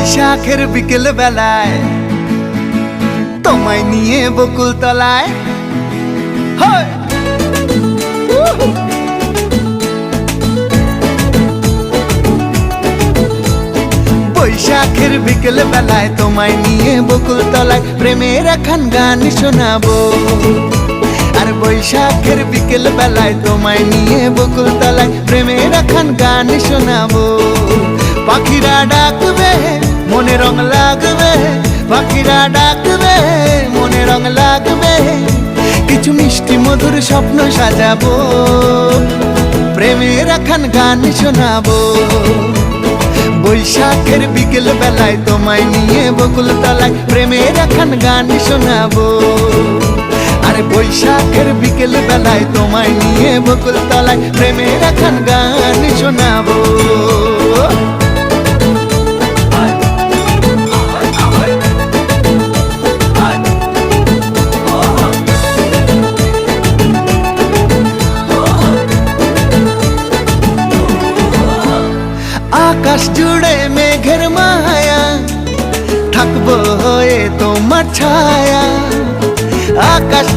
বৈশাখের বিকেল বেলায় তোমায় নিয়ে বকুল তলায় বৈশাখের বিকেল বেলায় তোমায় নিয়ে বকুল তলায় প্রেমের একখান গান শোনাবো। আর বৈশাখের বিকেল বেলায় তোমায় নিয়ে বকুল তলায় প্রেমের একখান গান শোনাবো। পাখিরা ডাকবে মনে রং লাগবে, পাখিরা ডাকবে মনে রং লাগবে, কিছু মিষ্টি মধুর স্বপ্ন সাজাবো, প্রেমের একখান গান শোনাবো। বৈশাখের বিকেল বেলায় তোমায় নিয়ে বকুল তলায় প্রেমের একখান গান শোনাবো। আরে বৈশাখের বিকেল বেলায় তোমায় নিয়ে বকুল তলায় প্রেমের একখান গান শোনাবো। আকাশ জুড়ে মেঘের মায়া, থাকবো হয়ে তোমার ছায়া। আকাশ